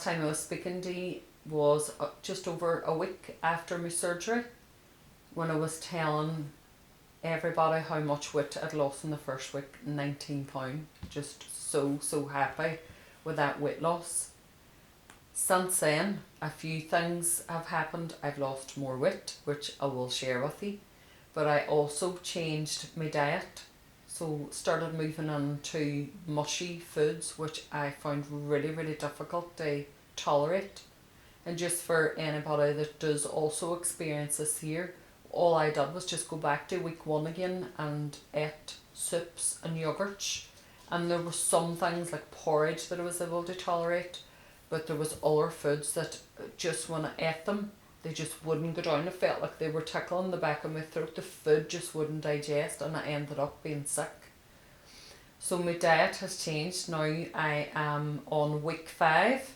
time I was speaking to you was just over a week after my surgery, when I was telling everybody how much weight I'd lost in the first week, 19 pound. Just so happy with that weight loss. Since then, a few things have happened. I've lost more weight, which I will share with you, but I also changed my diet. So started moving into mushy foods, which I found really difficult to tolerate. And just for anybody that does also experience this here, all I did was just go back to week 1 again and ate soups and yogurts. And there were some things like porridge that I was able to tolerate, but there was other foods that just when I ate them, they just wouldn't go down. I felt like they were tickling the back of my throat. The food just wouldn't digest, and I ended up being sick. So my diet has changed. Now I am on week 5.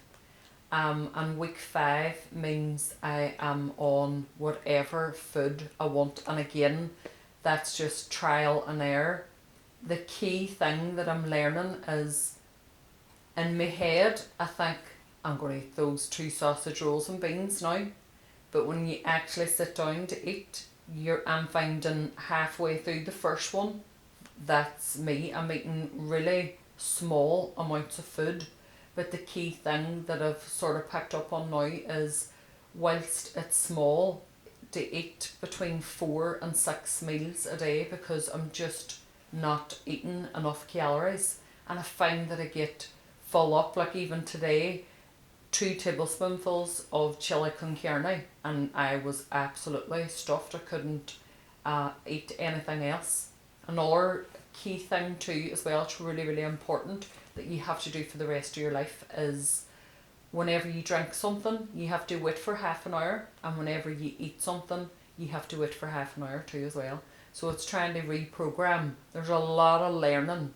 And week 5 means I am on whatever food I want. And again, that's just trial and error. The key thing that I'm learning is, in my head, I think I'm going to eat those 2 sausage rolls and beans now. But when you actually sit down to eat, I'm finding halfway through the first one, that's me. I'm eating really small amounts of food. But the key thing that I've sort of picked up on now is, whilst it's small, to eat between 4 and 6 meals a day, because I'm just not eating enough calories. And I find that I get full up. Like even today, 2 tablespoonfuls of chili con carne, and I was absolutely stuffed. I couldn't eat anything else. Another key thing too as well, it's really important, that you have to do for the rest of your life, is whenever you drink something, you have to wait for half an hour, and whenever you eat something, you have to wait for half an hour too as well. So it's trying to reprogram. There's a lot of learning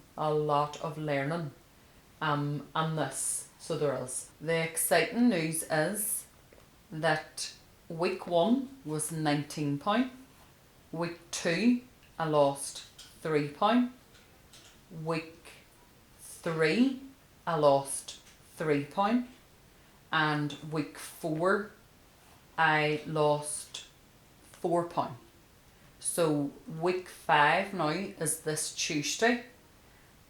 on this. So there is. The exciting news is that week 1 was 19 pound. Week 2 I lost 3 pound. Week 3 I lost 3 pound, and week 4 I lost 4 pound. So week 5 now is this Tuesday,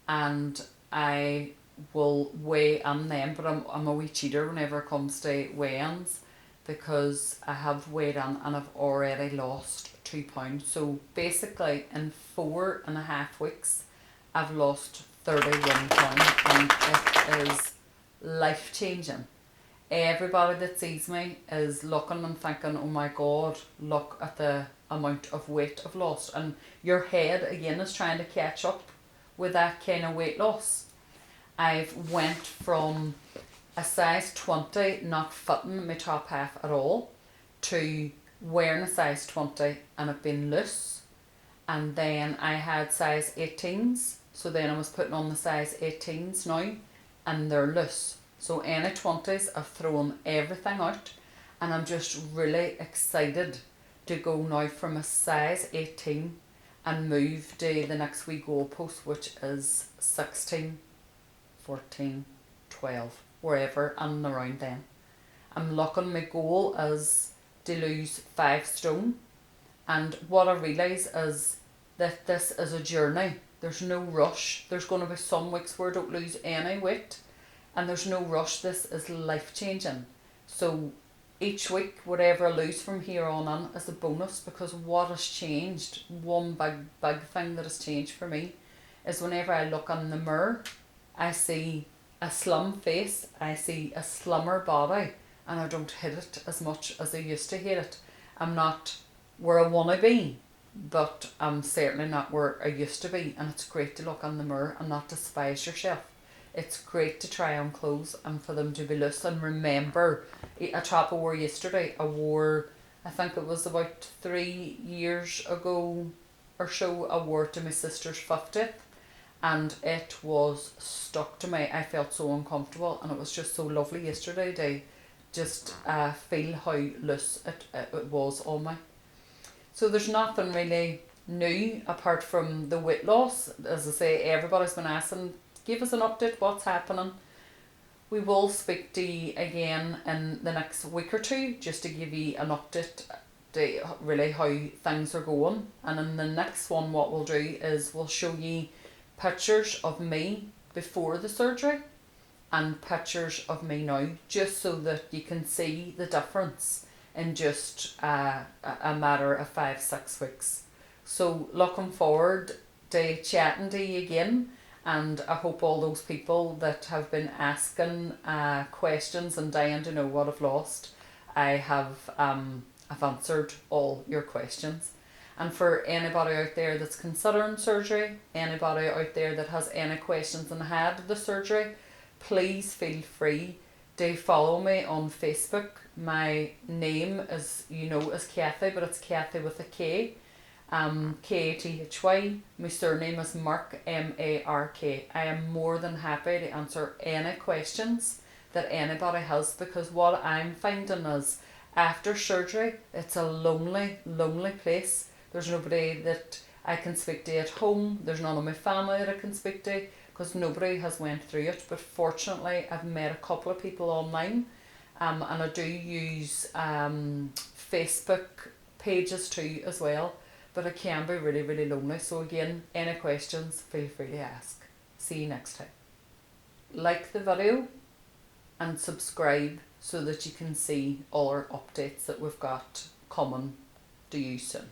and I will weigh in then, but I'm a wee cheater whenever it comes to weigh-ins, because I have weighed in and I've already lost 2 pounds. So basically in 4.5 weeks I've lost 31 pounds, and it is life changing. Everybody that sees me is looking and thinking, oh my god, look at the amount of weight I've lost. And your head again is trying to catch up with that kind of weight loss. I've went from a size 20 not fitting my top half at all to wearing a size 20 and I've been loose. And then I had size 18s, so then I was putting on the size 18s now, and they're loose. So any 20s, I've thrown everything out, and I'm just really excited to go now from a size 18 and move to the next wee goalpost, which is 16, 14, 12, wherever and around then. I'm looking, my goal is to lose 5 stone, and what I realise is that this is a journey. There's no rush. There's going to be some weeks where I don't lose any weight, and there's no rush. This is life changing. So each week, whatever I lose from here on in is a bonus, because what has changed, one big thing that has changed for me, is whenever I look in the mirror, I see a slim face, I see a slimmer body, and I don't hate it as much as I used to hate it. I'm not where I want to be, but I'm certainly not where I used to be, and it's great to look in the mirror and not despise yourself. It's great to try on clothes and for them to be loose. And remember, a top I wore yesterday, I think it was about 3 years ago or so, I wore to my sister's 50th, and it was stuck to me. I felt so uncomfortable, and it was just so lovely yesterday to just feel how loose it was on me. So there's nothing really new apart from the weight loss. As I say, everybody's been asking, give us an update, what's happening. We will speak to you again in the next week or two just to give you an update to really how things are going. And in the next one, what we'll do is we'll show you pictures of me before the surgery and pictures of me now, just so that you can see the difference in just a matter of 5-6 weeks. So looking forward to chatting to you again, and I hope all those people that have been asking questions and dying to know what I've lost, I've answered all your questions. And for anybody out there that's considering surgery, anybody out there that has any questions and had the surgery, please feel free to follow me on Facebook. My name is Kathy, but it's Kathy with a K. Kathy. My surname is Mark, Mark. I am more than happy to answer any questions that anybody has, because what I'm finding is after surgery, it's a lonely, lonely place. There's nobody that I can speak to at home. There's none of my family that I can speak to, because nobody has went through it. But fortunately, I've met a couple of people online, and I do use Facebook pages too as well. But it can be really, really lonely. So again, any questions, feel free to ask. See you next time. Like the video and subscribe so that you can see all our updates that we've got coming to you soon.